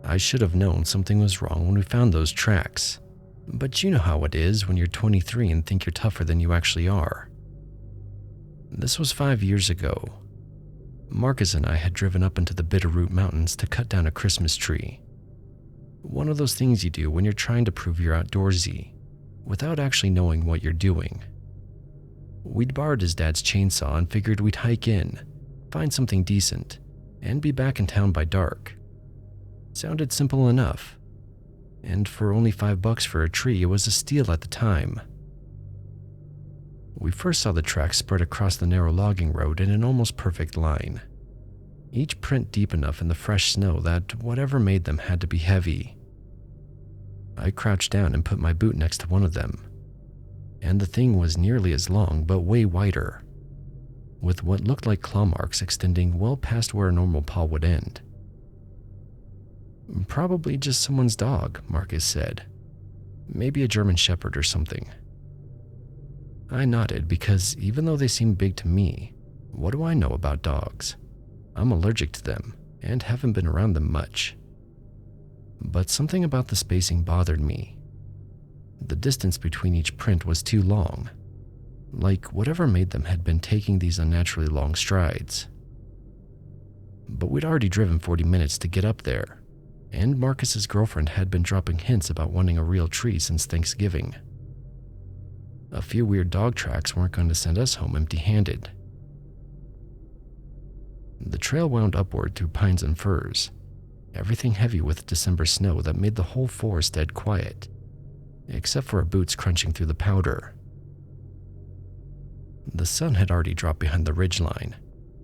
I should have known something was wrong when we found those tracks, but you know how it is when you're 23 and think you're tougher than you actually are. This was 5 years ago. Marcus and I had driven up into the Bitterroot Mountains to cut down a Christmas tree. One of those things you do when you're trying to prove you're outdoorsy, without actually knowing what you're doing. We'd borrowed his dad's chainsaw and figured we'd hike in, find something decent, and be back in town by dark. Sounded simple enough. And for only $5 for a tree, it was a steal at the time. We first saw the tracks spread across the narrow logging road in an almost perfect line, each print deep enough in the fresh snow that whatever made them had to be heavy. I crouched down and put my boot next to one of them, and the thing was nearly as long but way wider, with what looked like claw marks extending well past where a normal paw would end. "Probably just someone's dog," Marcus said. "Maybe a German Shepherd or something." I nodded because even though they seemed big to me, what do I know about dogs? I'm allergic to them and haven't been around them much. But something about the spacing bothered me. The distance between each print was too long, like whatever made them had been taking these unnaturally long strides. But we'd already driven 40 minutes to get up there, and Marcus's girlfriend had been dropping hints about wanting a real tree since Thanksgiving. A few weird dog tracks weren't going to send us home empty-handed. The trail wound upward through pines and firs, everything heavy with December snow that made the whole forest dead quiet, except for our boots crunching through the powder. The sun had already dropped behind the ridgeline,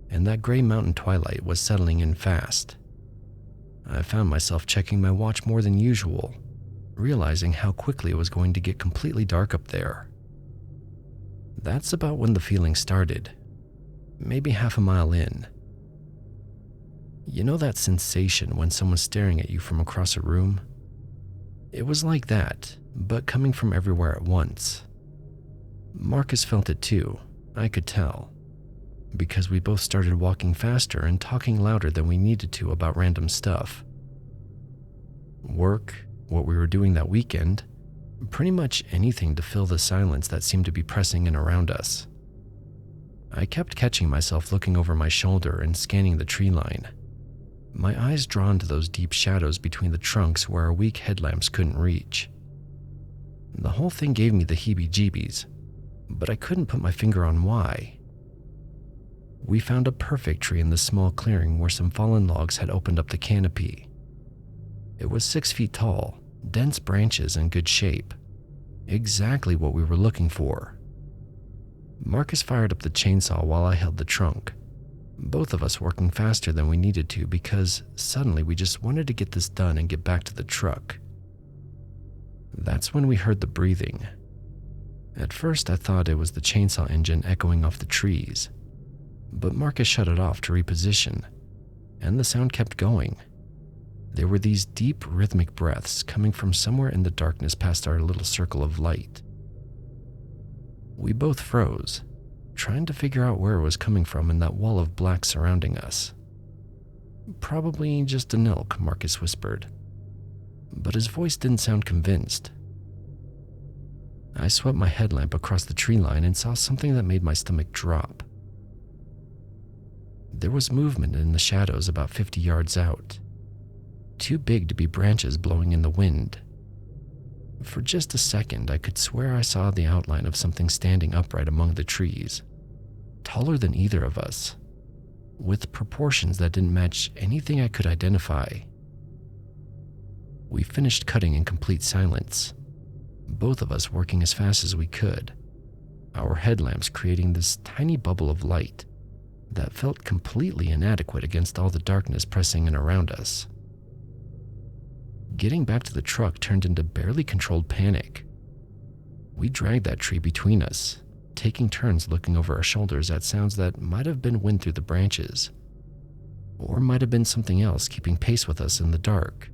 and that gray mountain twilight was settling in fast. I found myself checking my watch more than usual, realizing how quickly it was going to get completely dark up there. That's about when the feeling started, maybe half a mile in. You know that sensation when someone's staring at you from across a room? It was like that, but coming from everywhere at once. Marcus felt it too, I could tell, because we both started walking faster and talking louder than we needed to about random stuff. Work, what we were doing that weekend, pretty much anything to fill the silence that seemed to be pressing in around us. I kept catching myself looking over my shoulder and scanning the tree line, my eyes drawn to those deep shadows between the trunks where our weak headlamps couldn't reach. The whole thing gave me the heebie-jeebies, but I couldn't put my finger on why. We found a perfect tree in the small clearing where some fallen logs had opened up the canopy. It was 6 feet tall, dense branches in good shape, exactly what we were looking for. Marcus fired up the chainsaw while I held the trunk, both of us working faster than we needed to because suddenly we just wanted to get this done and get back to the truck. That's when we heard the breathing. At first I thought it was the chainsaw engine echoing off the trees, but Marcus shut it off to reposition, and the sound kept going. There were these deep rhythmic breaths coming from somewhere in the darkness past our little circle of light. We both froze, trying to figure out where it was coming from in that wall of black surrounding us. "Probably just an elk," Marcus whispered, but his voice didn't sound convinced. I swept my headlamp across the tree line and saw something that made my stomach drop. There was movement in the shadows about 50 yards out, too big to be branches blowing in the wind. For just a second, I could swear I saw the outline of something standing upright among the trees, taller than either of us, with proportions that didn't match anything I could identify. We finished cutting in complete silence, both of us working as fast as we could, our headlamps creating this tiny bubble of light that felt completely inadequate against all the darkness pressing in around us. Getting back to the truck turned into barely controlled panic. We dragged that tree between us, taking turns looking over our shoulders at sounds that might have been wind through the branches, or might have been something else keeping pace with us in the dark.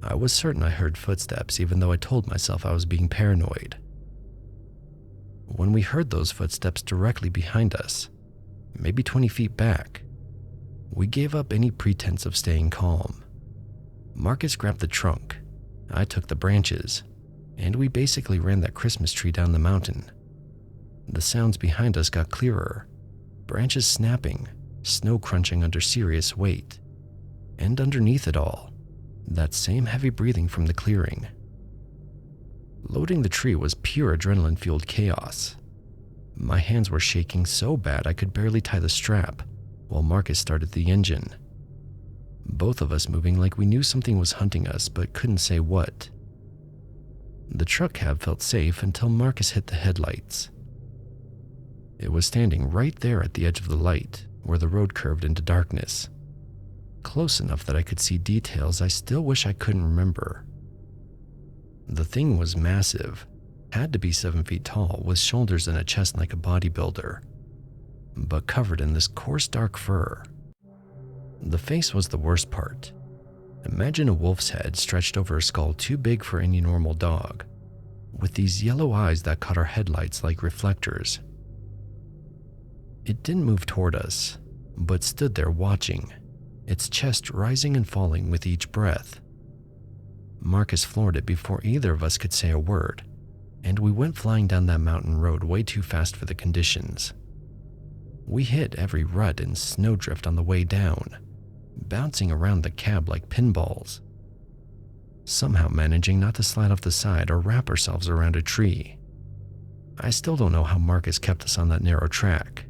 I was certain I heard footsteps, even though I told myself I was being paranoid. When we heard those footsteps directly behind us, maybe 20 feet back, we gave up any pretense of staying calm. Marcus grabbed the trunk, I took the branches, and we basically ran that Christmas tree down the mountain. The sounds behind us got clearer, branches snapping, snow crunching under serious weight, and underneath it all, that same heavy breathing from the clearing. Loading the tree was pure adrenaline-fueled chaos. My hands were shaking so bad I could barely tie the strap, while Marcus started the engine. Both of us moving like we knew something was hunting us but couldn't say what. The truck cab felt safe until Marcus hit the headlights. It was standing right there at the edge of the light, where the road curved into darkness. Close enough that I could see details I still wish I couldn't remember. The thing was massive, had to be 7 feet tall, with shoulders and a chest like a bodybuilder, but covered in this coarse dark fur. The face was the worst part. Imagine a wolf's head stretched over a skull too big for any normal dog, with these yellow eyes that caught our headlights like reflectors. It didn't move toward us, but stood there watching, its chest rising and falling with each breath. Marcus floored it before either of us could say a word, and we went flying down that mountain road way too fast for the conditions. We hit every rut and snowdrift on the way down, bouncing around the cab like pinballs, somehow managing not to slide off the side or wrap ourselves around a tree. I still don't know how Marcus kept us on that narrow track.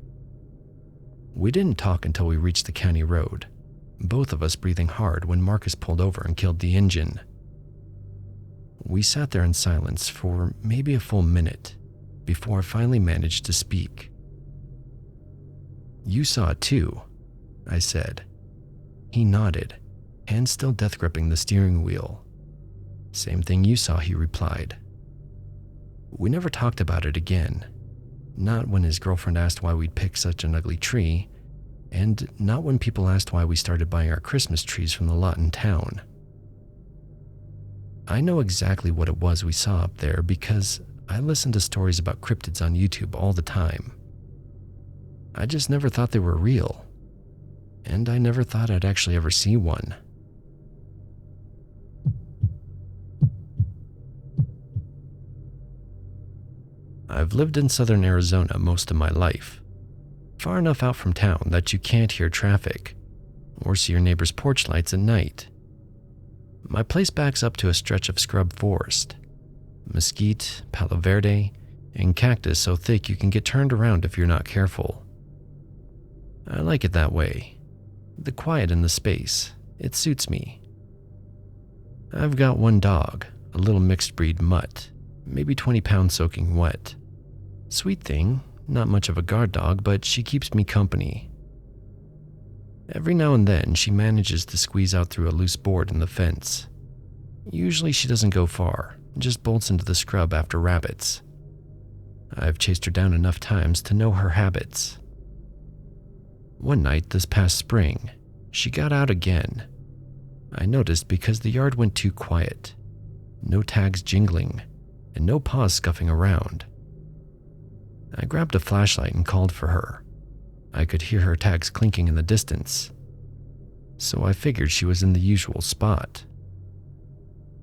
We didn't talk until we reached the county road, both of us breathing hard when Marcus pulled over and killed the engine. We sat there in silence for maybe a full minute before I finally managed to speak. "You saw it too," I said. He nodded, hands still death gripping the steering wheel. "Same thing you saw," he replied. We never talked about it again. Not when his girlfriend asked why we'd picked such an ugly tree, and not when people asked why we started buying our Christmas trees from the lot in town. I know exactly what it was we saw up there because I listened to stories about cryptids on YouTube all the time. I just never thought they were real, and I never thought I'd actually ever see one. I've lived in southern Arizona most of my life, far enough out from town that you can't hear traffic or see your neighbor's porch lights at night. My place backs up to a stretch of scrub forest, mesquite, palo verde, and cactus so thick you can get turned around if you're not careful. I like it that way. The quiet and the space, it suits me. I've got one dog, a little mixed breed mutt, maybe 20 pounds soaking wet. Sweet thing, not much of a guard dog, but she keeps me company. Every now and then, she manages to squeeze out through a loose board in the fence. Usually she doesn't go far, just bolts into the scrub after rabbits. I've chased her down enough times to know her habits. One night this past spring, she got out again. I noticed because the yard went too quiet. No tags jingling, and no paws scuffing around. I grabbed a flashlight and called for her. I could hear her tags clinking in the distance, so I figured she was in the usual spot.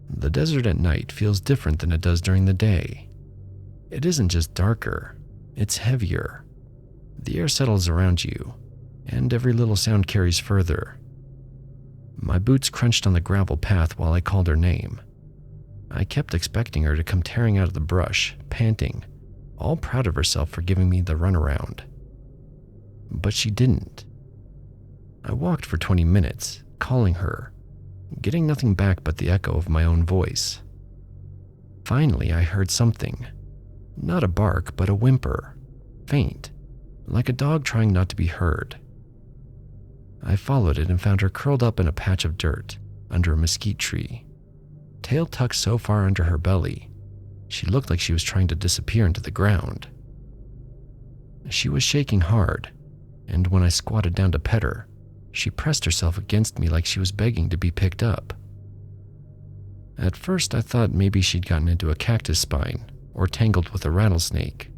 The desert at night feels different than it does during the day. It isn't just darker, it's heavier. The air settles around you, and every little sound carries further. My boots crunched on the gravel path while I called her name. I kept expecting her to come tearing out of the brush, panting, all proud of herself for giving me the runaround. But she didn't. I walked for 20 minutes, calling her, getting nothing back but the echo of my own voice. Finally, I heard something. Not a bark, but a whimper, faint, like a dog trying not to be heard. I followed it and found her curled up in a patch of dirt under a mesquite tree, tail tucked so far under her belly, she looked like she was trying to disappear into the ground. She was shaking hard, and when I squatted down to pet her, she pressed herself against me like she was begging to be picked up. At first, I thought maybe she'd gotten into a cactus spine or tangled with a rattlesnake.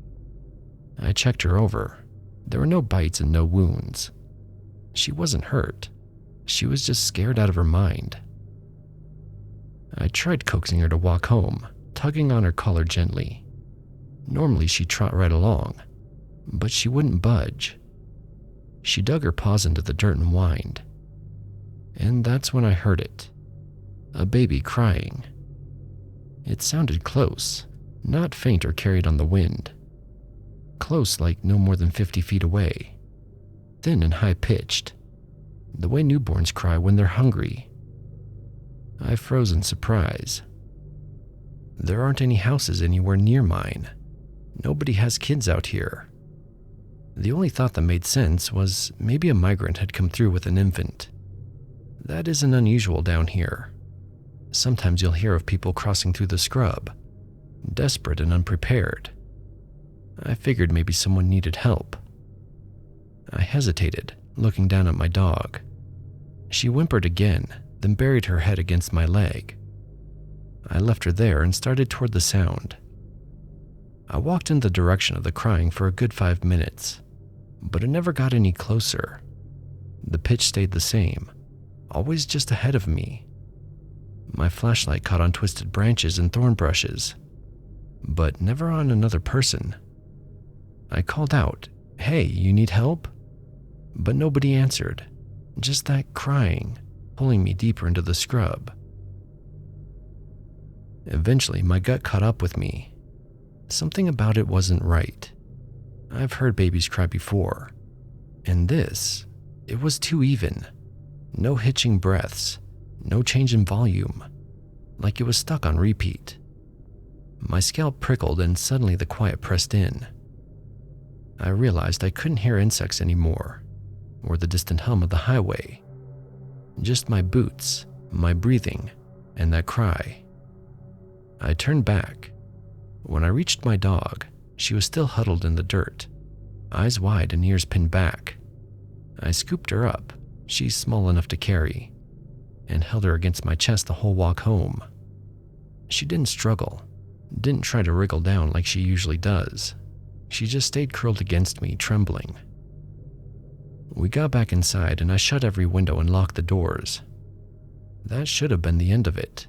I checked her over. There were no bites and no wounds. She wasn't hurt. She was just scared out of her mind. I tried coaxing her to walk home, tugging on her collar gently. Normally she'd trot right along, but she wouldn't budge. She dug her paws into the dirt and whined. And that's when I heard it. A baby crying. It sounded close, not faint or carried on the wind. Close, like no more than 50 feet away. Thin and high-pitched, the way newborns cry when they're hungry. I froze in surprise. There aren't any houses anywhere near mine. Nobody has kids out here. The only thought that made sense was maybe a migrant had come through with an infant. That isn't unusual down here. Sometimes you'll hear of people crossing through the scrub, desperate and unprepared. I figured maybe someone needed help. I hesitated, looking down at my dog. She whimpered again, then buried her head against my leg. I left her there and started toward the sound. I walked in the direction of the crying for a good 5 minutes, but it never got any closer. The pitch stayed the same, always just ahead of me. My flashlight caught on twisted branches and thorn brushes, but never on another person. I called out, "Hey, you need help?" But nobody answered, just that crying, pulling me deeper into the scrub. Eventually, my gut caught up with me. Something about it wasn't right. I've heard babies cry before, and this, it was too even. No hitching breaths, no change in volume, like it was stuck on repeat. My scalp prickled and suddenly the quiet pressed in. I realized I couldn't hear insects anymore, or the distant hum of the highway. Just my boots, my breathing, and that cry. I turned back. When I reached my dog, she was still huddled in the dirt, eyes wide and ears pinned back. I scooped her up, she's small enough to carry, and held her against my chest the whole walk home. She didn't struggle, didn't try to wriggle down like she usually does. She just stayed curled against me, trembling. We got back inside and I shut every window and locked the doors. That should have been the end of it.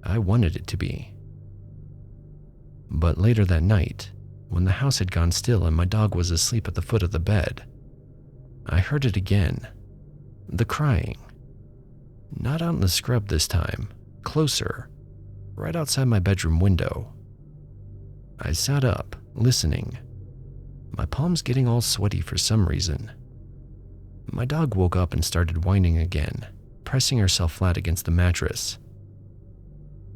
I wanted it to be. But later that night, when the house had gone still and my dog was asleep at the foot of the bed, I heard it again. The crying. Not out in the scrub this time, closer, right outside my bedroom window. I sat up, listening, my palms getting all sweaty for some reason. My dog woke up and started whining again, pressing herself flat against the mattress.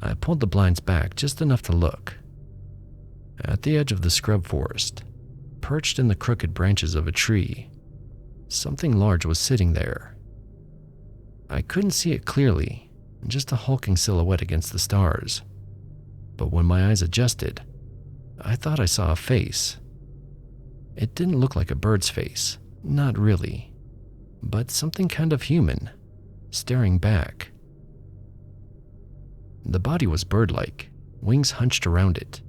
I pulled the blinds back just enough to look. At the edge of the scrub forest, perched in the crooked branches of a tree, something large was sitting there. I couldn't see it clearly, just a hulking silhouette against the stars. But when my eyes adjusted, I thought I saw a face. It didn't look like a bird's face, not really, but something kind of human, staring back. The body was bird-like, wings hunched around it,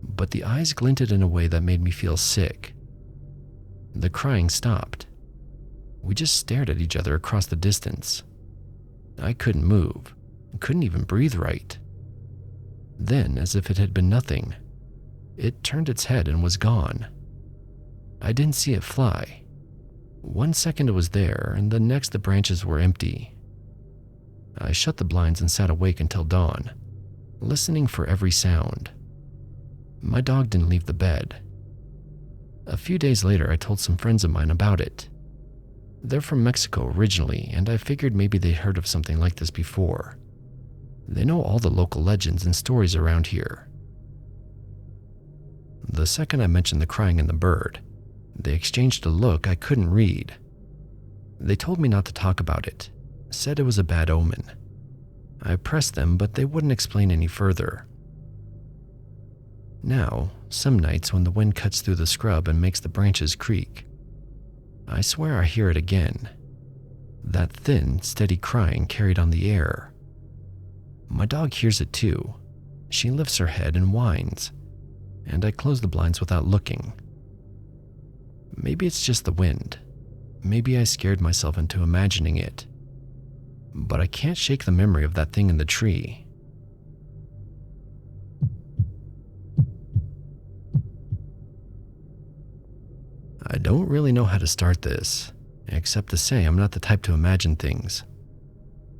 but the eyes glinted in a way that made me feel sick. The crying stopped. We just stared at each other across the distance. I couldn't move, couldn't even breathe right. Then, as if it had been nothing, it turned its head and was gone. I didn't see it fly. 1 second it was there, and the next the branches were empty. I shut the blinds and sat awake until dawn, listening for every sound. My dog didn't leave the bed. A few days later, I told some friends of mine about it. They're from Mexico originally, and I figured maybe they'd heard of something like this before. They know all the local legends and stories around here. The second I mentioned the crying and the bird, they exchanged a look I couldn't read. They told me not to talk about it, said it was a bad omen. I pressed them, but they wouldn't explain any further. Now, some nights when the wind cuts through the scrub and makes the branches creak, I swear I hear it again. That thin, steady crying carried on the air. My dog hears it too. She lifts her head and whines, and I close the blinds without looking. Maybe it's just the wind. Maybe I scared myself into imagining it. but I can't shake the memory of that thing in the tree. I don't really know how to start this, except to say I'm not the type to imagine things.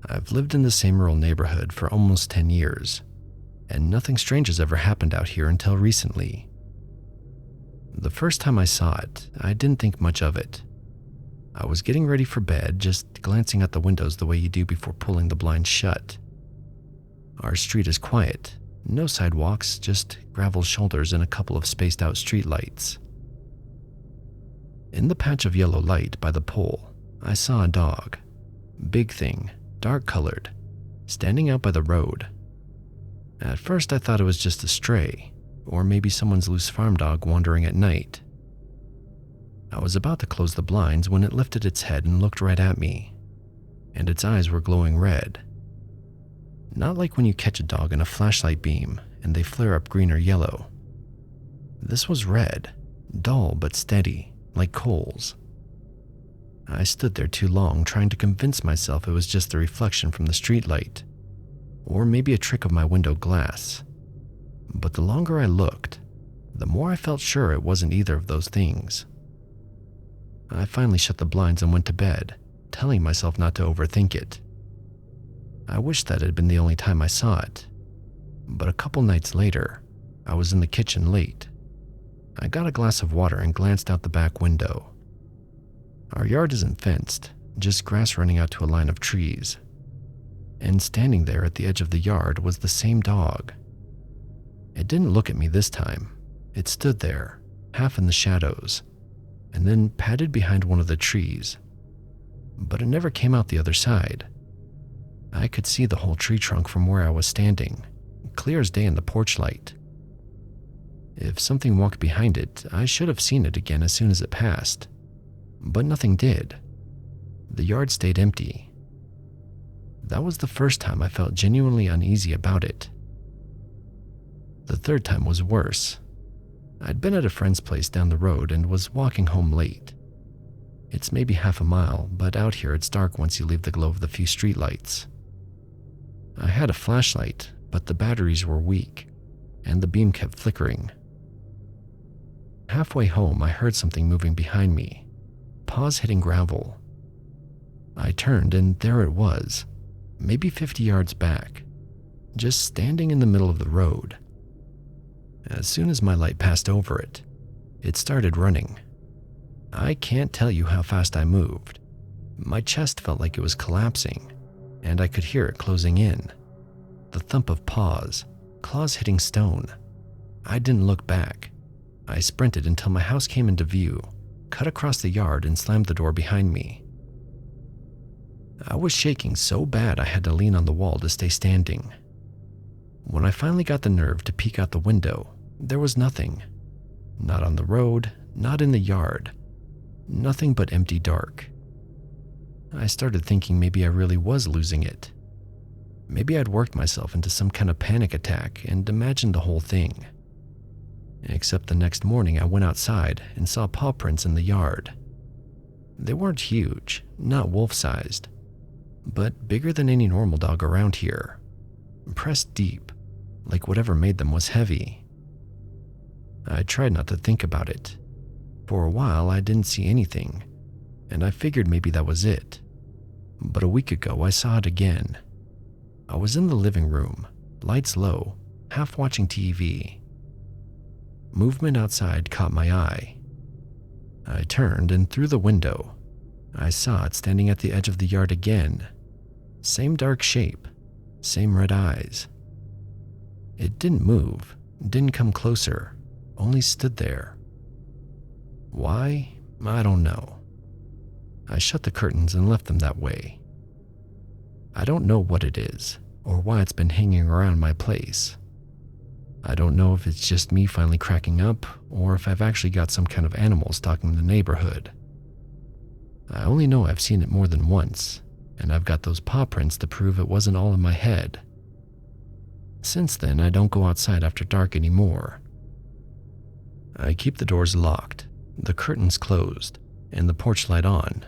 I've lived in the same rural neighborhood for almost 10 years, and nothing strange has ever happened out here until recently. The first time I saw it, I didn't think much of it. I was getting ready for bed, just glancing at the windows the way you do before pulling the blinds shut. Our street is quiet, no sidewalks, just gravel shoulders and a couple of spaced out street lights. In the patch of yellow light by the pole, I saw a dog. Big thing, dark colored, standing out by the road. At first I thought it was just a stray, or maybe someone's loose farm dog wandering at night. I was about to close the blinds when it lifted its head and looked right at me, and its eyes were glowing red. Not like when you catch a dog in a flashlight beam and they flare up green or yellow. This was red, dull but steady, like coals. I stood there too long trying to convince myself it was just the reflection from the streetlight, or maybe a trick of my window glass. But the longer I looked, the more I felt sure it wasn't either of those things. I finally shut the blinds and went to bed, telling myself not to overthink it. I wish that had been the only time I saw it, but a couple nights later, I was in the kitchen late. I got a glass of water and glanced out the back window. Our yard isn't fenced, just grass running out to a line of trees. And standing there at the edge of the yard was the same dog. It didn't look at me this time. It stood there, half in the shadows, and then padded behind one of the trees. But it never came out the other side. I could see the whole tree trunk from where I was standing, clear as day in the porch light. If something walked behind it, I should have seen it again as soon as it passed. But nothing did. The yard stayed empty. That was the first time I felt genuinely uneasy about it. The third time was worse. I'd been at a friend's place down the road and was walking home late. It's maybe half a mile, but out here it's dark once you leave the glow of the few streetlights. I had a flashlight, but the batteries were weak, and the beam kept flickering. Halfway home, I heard something moving behind me, paws hitting gravel. I turned, and there it was, maybe 50 yards back, just standing in the middle of the road. As soon as my light passed over it, it started running. I can't tell you how fast I moved. My chest felt like it was collapsing, and I could hear it closing in. The thump of paws, claws hitting stone. I didn't look back. I sprinted until my house came into view, cut across the yard, and slammed the door behind me. I was shaking so bad I had to lean on the wall to stay standing. When I finally got the nerve to peek out the window, there was nothing. Not on the road, not in the yard. Nothing but empty dark. I started thinking maybe I really was losing it. Maybe I'd worked myself into some kind of panic attack and imagined the whole thing. Except the next morning I went outside and saw paw prints in the yard. They weren't huge, not wolf-sized, but bigger than any normal dog around here. Pressed deep, like whatever made them was heavy. I tried not to think about it. For a while I didn't see anything, and I figured maybe that was it. But a week ago I saw it again. I was in the living room, lights low, half watching TV. Movement outside caught my eye. I turned, and through the window, I saw it standing at the edge of the yard again. Same dark shape, same red eyes. It didn't move, didn't come closer, only stood there. Why? I don't know. I shut the curtains and left them that way. I don't know what it is, or why it's been hanging around my place. I don't know if it's just me finally cracking up, or if I've actually got some kind of animal stalking the neighborhood. I only know I've seen it more than once, and I've got those paw prints to prove it wasn't all in my head. Since then, I don't go outside after dark anymore. I keep the doors locked, the curtains closed, and the porch light on.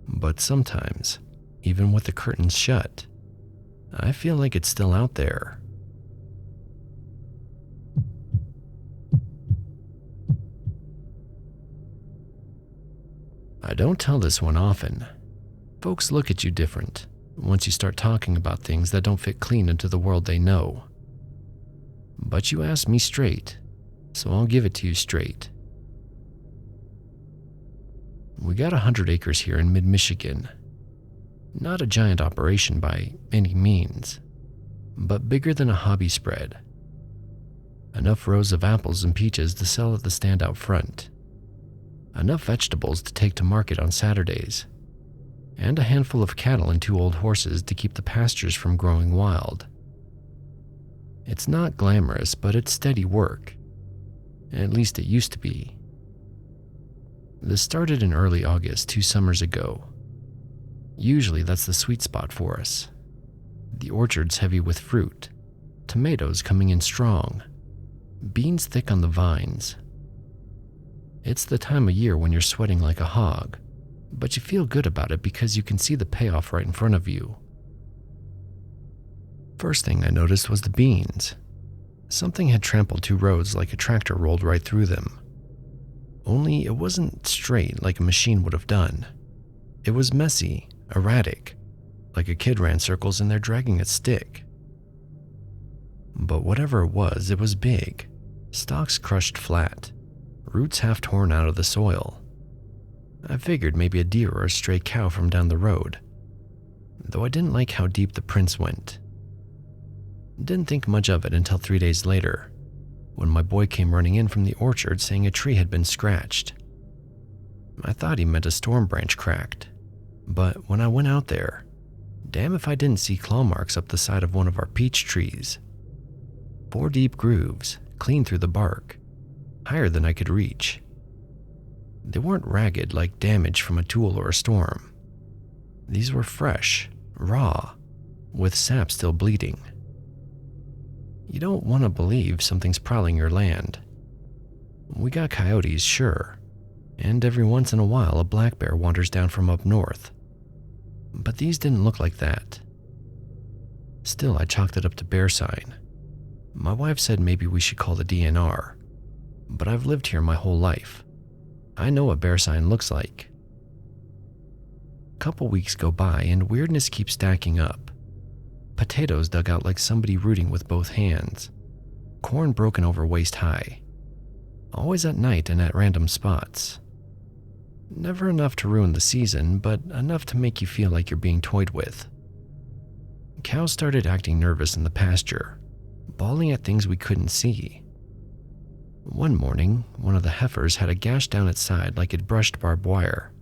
But sometimes, even with the curtains shut. I feel like it's still out there. I don't tell this one often. Folks look at you different once you start talking about things that don't fit clean into the world they know. But you asked me straight, so I'll give it to you straight. We got 100 acres here in mid-Michigan. Not a giant operation by any means, but bigger than a hobby spread. Enough rows of apples and peaches to sell at the stand out front. Enough vegetables to take to market on Saturdays, and a handful of cattle and 2 old horses to keep the pastures from growing wild. It's not glamorous, but it's steady work. At least it used to be. This started in early August 2 summers ago. Usually that's the sweet spot for us. The orchard's heavy with fruit, tomatoes coming in strong, beans thick on the vines. It's the time of year when you're sweating like a hog, but you feel good about it because you can see the payoff right in front of you. First thing I noticed was the beans. Something had trampled 2 rows like a tractor rolled right through them. Only it wasn't straight like a machine would have done. It was messy, erratic, like a kid ran circles in there dragging a stick. But whatever it was big, stalks crushed flat, roots half torn out of the soil. I figured maybe a deer or a stray cow from down the road, though I didn't like how deep the prints went. Didn't think much of it until 3 days later, when my boy came running in from the orchard saying a tree had been scratched. I thought he meant a storm branch cracked, but when I went out there, damn if I didn't see claw marks up the side of one of our peach trees. 4 deep grooves, clean through the bark, higher than I could reach. They weren't ragged like damage from a tool or a storm. These were fresh, raw, with sap still bleeding. You don't want to believe something's prowling your land. We got coyotes, sure, and every once in a while a black bear wanders down from up north. But these didn't look like that. Still, I chalked it up to bear sign. My wife said maybe we should call the DNR, but I've lived here my whole life. I know what bear sign looks like. A couple weeks go by and weirdness keeps stacking up. Potatoes dug out like somebody rooting with both hands. Corn broken over waist high. Always at night and at random spots. Never enough to ruin the season, but enough to make you feel like you're being toyed with. Cows started acting nervous in the pasture, bawling at things we couldn't see. One morning, one of the heifers had a gash down its side like it brushed barbed wire.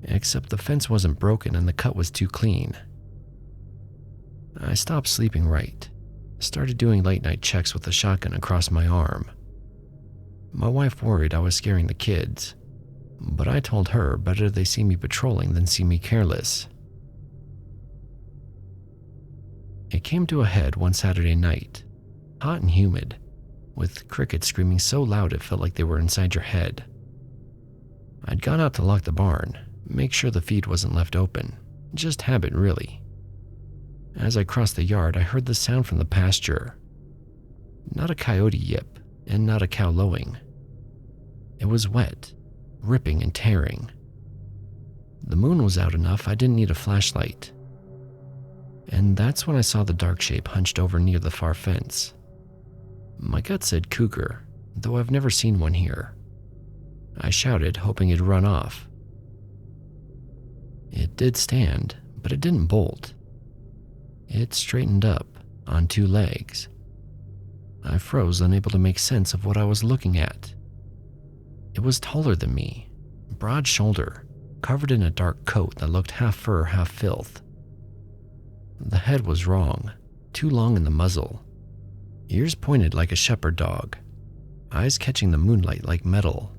Except the fence wasn't broken and the cut was too clean. I stopped sleeping right, started doing late-night checks with a shotgun across my arm. My wife worried I was scaring the kids, but I told her better they see me patrolling than see me careless. It came to a head one Saturday night, hot and humid, with crickets screaming so loud it felt like they were inside your head. I'd gone out to lock the barn, make sure the feed wasn't left open, just habit really. As I crossed the yard, I heard the sound from the pasture. Not a coyote yip, and not a cow lowing. It was wet, ripping and tearing. The moon was out enough I didn't need a flashlight. And that's when I saw the dark shape hunched over near the far fence. My gut said cougar, though I've never seen one here. I shouted, hoping it'd run off. It did stand, but it didn't bolt. It straightened up on 2 legs. I froze, unable to make sense of what I was looking at. It was taller than me, broad shoulder, covered in a dark coat that looked half fur, half filth. The head was wrong, too long in the muzzle. Ears pointed like a shepherd dog, eyes catching the moonlight like metal.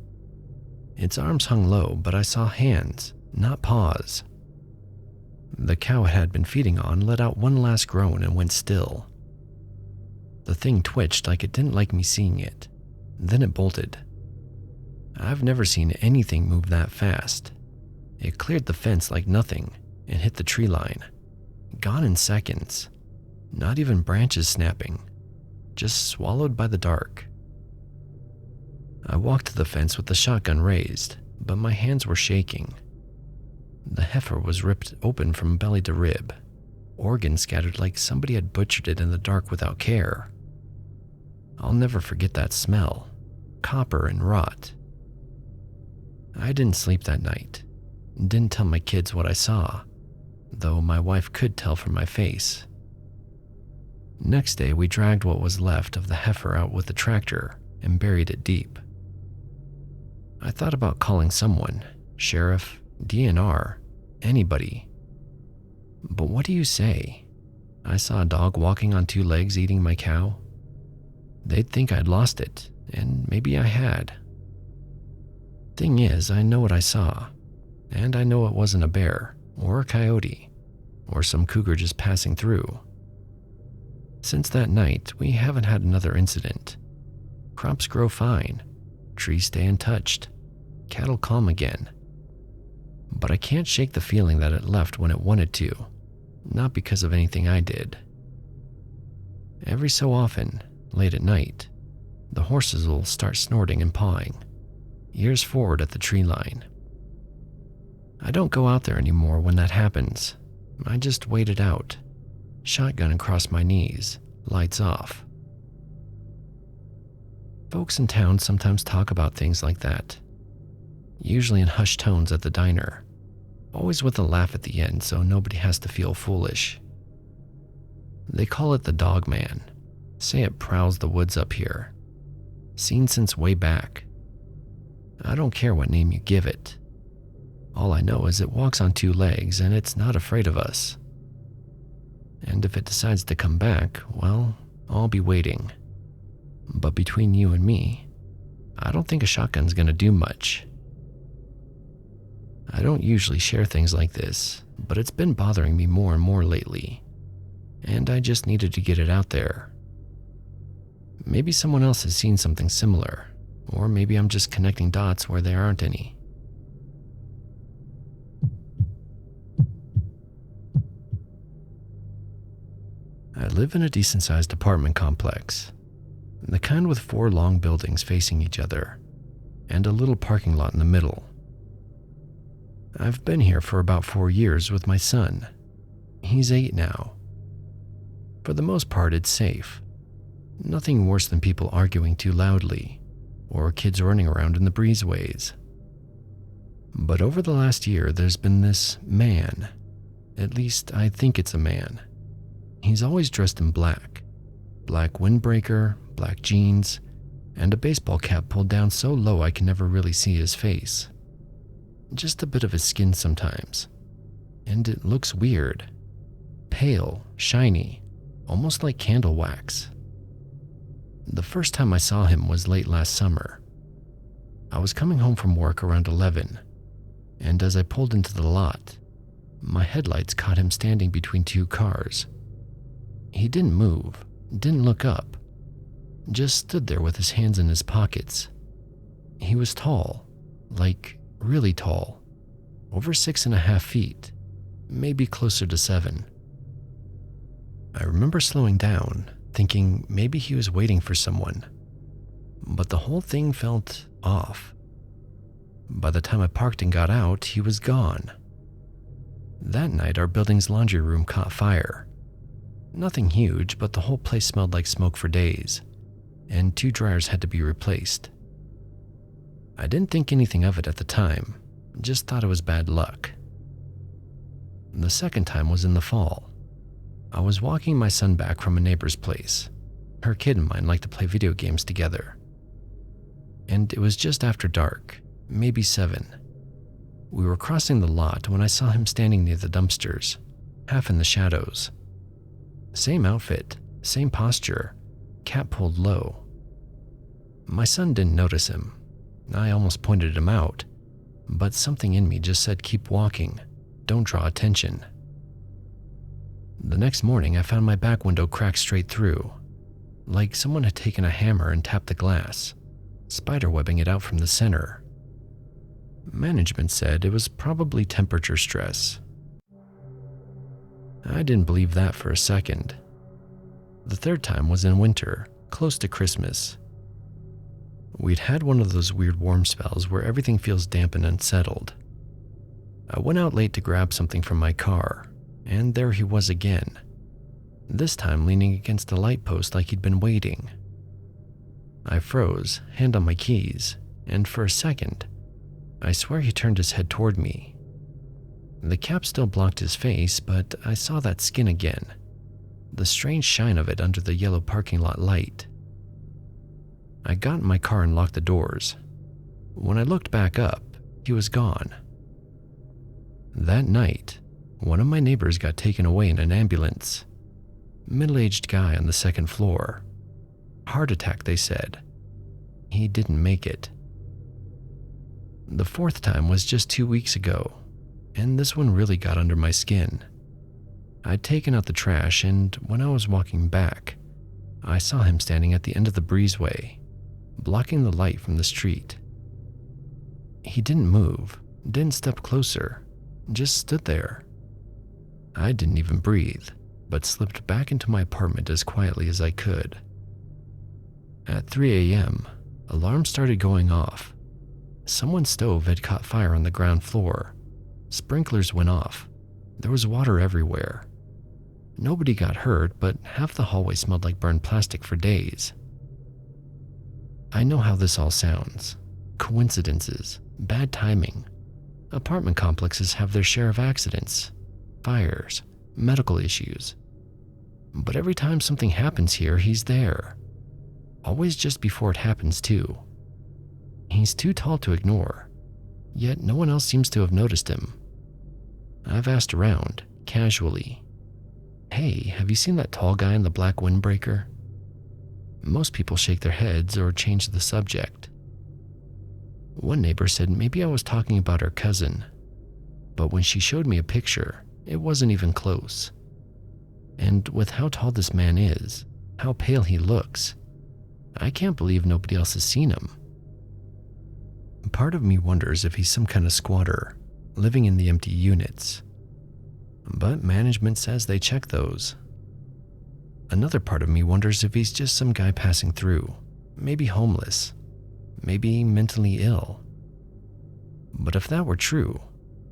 Its arms hung low, but I saw hands, not paws. The cow it had been feeding on let out one last groan and went still. The thing twitched like it didn't like me seeing it. Then it bolted. I've never seen anything move that fast. It cleared the fence like nothing, and hit the tree line. Gone in seconds. Not even branches snapping. Just swallowed by the dark. I walked to the fence with the shotgun raised, but my hands were shaking. The heifer was ripped open from belly to rib, organs scattered like somebody had butchered it in the dark without care. I'll never forget that smell, copper and rot. I didn't sleep that night, didn't tell my kids what I saw, though my wife could tell from my face. Next day, we dragged what was left of the heifer out with the tractor and buried it deep. I thought about calling someone, sheriff, DNR, anybody. But what do you say? I saw a dog walking on 2 legs eating my cow. They'd think I'd lost it, and maybe I had. Thing is, I know what I saw, and I know it wasn't a bear, or a coyote, or some cougar just passing through. Since that night, we haven't had another incident. Crops grow fine, trees stay untouched, cattle calm again. But I can't shake the feeling that it left when it wanted to, not because of anything I did. Every so often, late at night, the horses will start snorting and pawing, ears forward at the tree line. I don't go out there anymore when that happens. I just wait it out, shotgun across my knees, lights off. Folks in town sometimes talk about things like that, usually in hushed tones at the diner, always with a laugh at the end so nobody has to feel foolish. They call it the Dogman, say it prowls the woods up here, seen since way back. I don't care what name you give it. All I know is it walks on 2 legs and it's not afraid of us. And if it decides to come back, well, I'll be waiting. But between you and me, I don't think a shotgun's gonna do much. I don't usually share things like this, but it's been bothering me more and more lately, and I just needed to get it out there. Maybe someone else has seen something similar, or maybe I'm just connecting dots where there aren't any. I live in a decent-sized apartment complex, the kind with 4 long buildings facing each other, and a little parking lot in the middle. I've been here for about 4 years with my son. He's 8 now. For the most part, it's safe. Nothing worse than people arguing too loudly, or kids running around in the breezeways. But over the last year, there's been this man. At least, I think it's a man. He's always dressed in black. Black windbreaker, black jeans, and a baseball cap pulled down so low I can never really see his face. Just a bit of his skin sometimes. And it looks weird. Pale, shiny, almost like candle wax. The first time I saw him was late last summer. I was coming home from work around 11, and as I pulled into the lot, my headlights caught him standing between 2 cars. He didn't move, didn't look up, just stood there with his hands in his pockets. He was tall, like really tall, over 6.5 feet, maybe closer to 7. I remember slowing down, thinking maybe he was waiting for someone, but the whole thing felt off. By the time I parked and got out, he was gone. That night, our building's laundry room caught fire. Nothing huge, but the whole place smelled like smoke for days, and 2 dryers had to be replaced. I didn't think anything of it at the time, just thought it was bad luck. The second time was in the fall. I was walking my son back from a neighbor's place. Her kid and mine like to play video games together. And it was just after dark, maybe 7. We were crossing the lot when I saw him standing near the dumpsters, half in the shadows. Same outfit, same posture, cap pulled low. My son didn't notice him. I almost pointed him out, but something in me just said keep walking, don't draw attention. The next morning I found my back window cracked straight through, like someone had taken a hammer and tapped the glass, spiderwebbing it out from the center. Management said it was probably temperature stress. I didn't believe that for a second. The third time was in winter, close to Christmas. We'd had one of those weird warm spells where everything feels damp and unsettled. I went out late to grab something from my car, and there he was again, this time leaning against a light post like he'd been waiting. I froze, hand on my keys, and for a second, I swear he turned his head toward me. The cap still blocked his face, but I saw that skin again, the strange shine of it under the yellow parking lot light. I got in my car and locked the doors. When I looked back up, he was gone. That night, one of my neighbors got taken away in an ambulance. Middle-aged guy on the second floor. Heart attack, they said. He didn't make it. The fourth time was just 2 weeks ago, and this one really got under my skin. I'd taken out the trash, and when I was walking back, I saw him standing at the end of the breezeway, blocking the light from the street. He didn't move, didn't step closer, just stood there. I didn't even breathe, but slipped back into my apartment as quietly as I could. At 3 a.m., alarms started going off. Someone's stove had caught fire on the ground floor. Sprinklers went off. There was water everywhere. Nobody got hurt, but half the hallway smelled like burned plastic for days. I know how this all sounds. Coincidences, bad timing. Apartment complexes have their share of accidents, fires, medical issues. But every time something happens here, he's there. Always just before it happens, too. He's too tall to ignore, yet no one else seems to have noticed him. I've asked around, casually. Hey, have you seen that tall guy in the black windbreaker? Most people shake their heads or change the subject. One neighbor said maybe I was talking about her cousin, but when she showed me a picture, it wasn't even close. And with how tall this man is, how pale he looks, I can't believe nobody else has seen him. Part of me wonders if he's some kind of squatter, living in the empty units. But management says they check those. Another part of me wonders if he's just some guy passing through, maybe homeless, maybe mentally ill. But if that were true,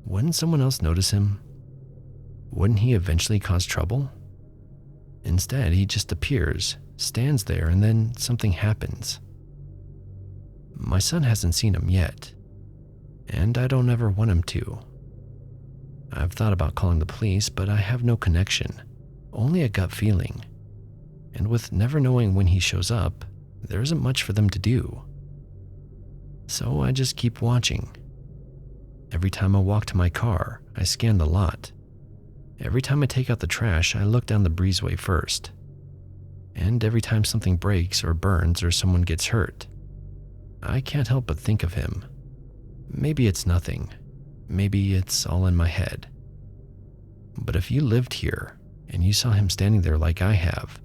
wouldn't someone else notice him? Wouldn't he eventually cause trouble? Instead, he just appears, stands there, and then something happens. My son hasn't seen him yet, and I don't ever want him to. I've thought about calling the police, but I have no connection, only a gut feeling. And with never knowing when he shows up, there isn't much for them to do. So I just keep watching. Every time I walk to my car, I scan the lot. Every time I take out the trash, I look down the breezeway first. And every time something breaks or burns or someone gets hurt, I can't help but think of him. Maybe it's nothing. Maybe it's all in my head. But if you lived here and you saw him standing there like I have,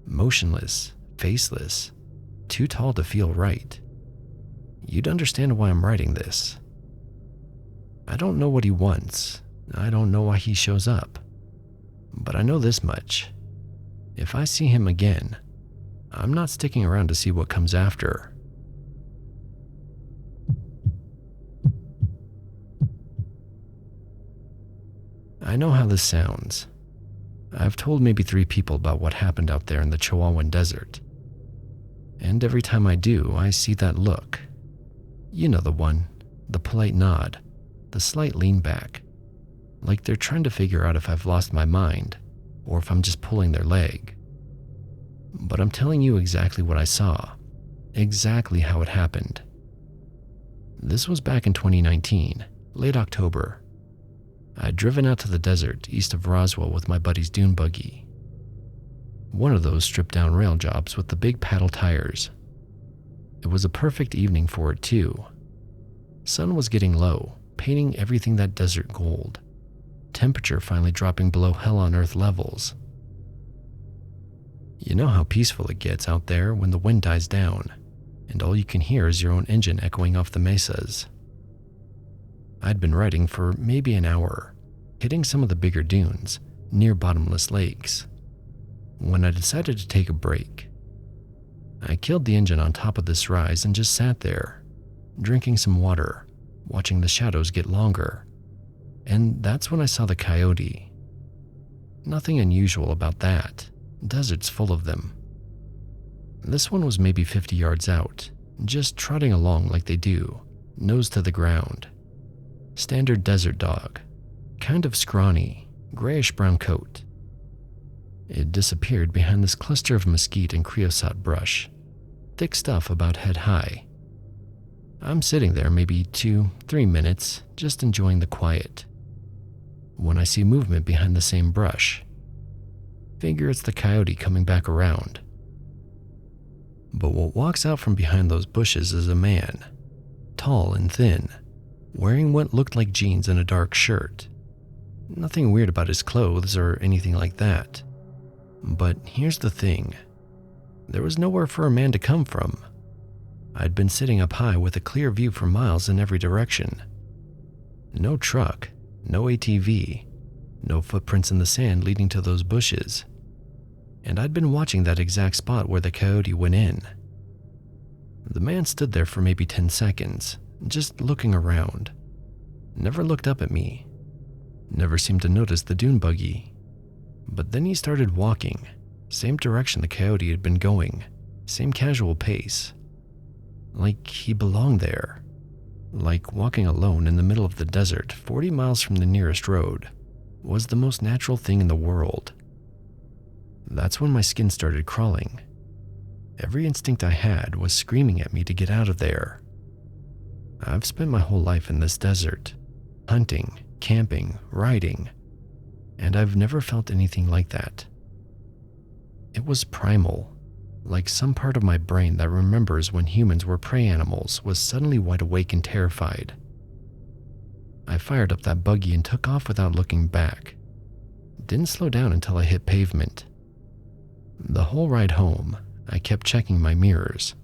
motionless, faceless, too tall to feel right, you'd understand why I'm writing this. I don't know what he wants. I don't know why he shows up. But I know this much. If I see him again, I'm not sticking around to see what comes after. I know how this sounds. I've told maybe 3 people about what happened out there in the Chihuahuan desert. And every time I do, I see that look. You know the one, the polite nod, the slight lean back, like they're trying to figure out if I've lost my mind or if I'm just pulling their leg. But I'm telling you exactly what I saw, exactly how it happened. This was back in 2019, late October. I'd driven out to the desert east of Roswell with my buddy's dune buggy. One of those stripped down rail jobs with the big paddle tires. It was a perfect evening for it too. Sun was getting low, painting everything that desert gold. Temperature finally dropping below hell on earth levels. You know how peaceful it gets out there when the wind dies down, and all you can hear is your own engine echoing off the mesas. I'd been riding for maybe an hour, hitting some of the bigger dunes, near bottomless lakes. When I decided to take a break, I killed the engine on top of this rise and just sat there, drinking some water, watching the shadows get longer. And that's when I saw the coyote. Nothing unusual about that. Desert's full of them. This one was maybe 50 yards out, just trotting along like they do, nose to the ground. Standard desert dog, kind of scrawny, grayish-brown coat. It disappeared behind this cluster of mesquite and creosote brush, thick stuff about head high. I'm sitting there maybe 2-3 minutes, just enjoying the quiet, when I see movement behind the same brush. Figure it's the coyote coming back around. But what walks out from behind those bushes is a man, tall and thin, wearing what looked like jeans and a dark shirt. Nothing weird about his clothes or anything like that. But here's the thing. There was nowhere for a man to come from. I'd been sitting up high with a clear view for miles in every direction. No truck, no ATV, no footprints in the sand leading to those bushes. And I'd been watching that exact spot where the coyote went in. The man stood there for maybe 10 seconds, just looking around. Never looked up at me. Never seemed to notice the dune buggy. But then he started walking, same direction the coyote had been going, same casual pace. Like he belonged there. Like walking alone in the middle of the desert, 40 miles from the nearest road, was the most natural thing in the world. That's when my skin started crawling. Every instinct I had was screaming at me to get out of there. I've spent my whole life in this desert, hunting, camping, riding, and I've never felt anything like that. It was primal, like some part of my brain that remembers when humans were prey animals was suddenly wide awake and terrified. I fired up that buggy and took off without looking back. Didn't slow down until I hit pavement. The whole ride home, I kept checking my mirrors,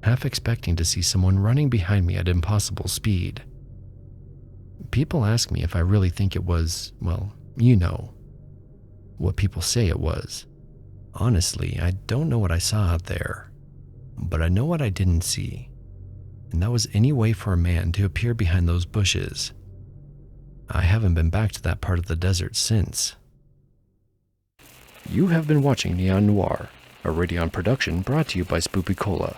half expecting to see someone running behind me at impossible speed. People ask me if I really think it was, well, you know, what people say it was. Honestly, I don't know what I saw out there, but I know what I didn't see, and that was any way for a man to appear behind those bushes. I haven't been back to that part of the desert since. You have been watching Neon Noir, a Radeon production brought to you by Spoopy Cola.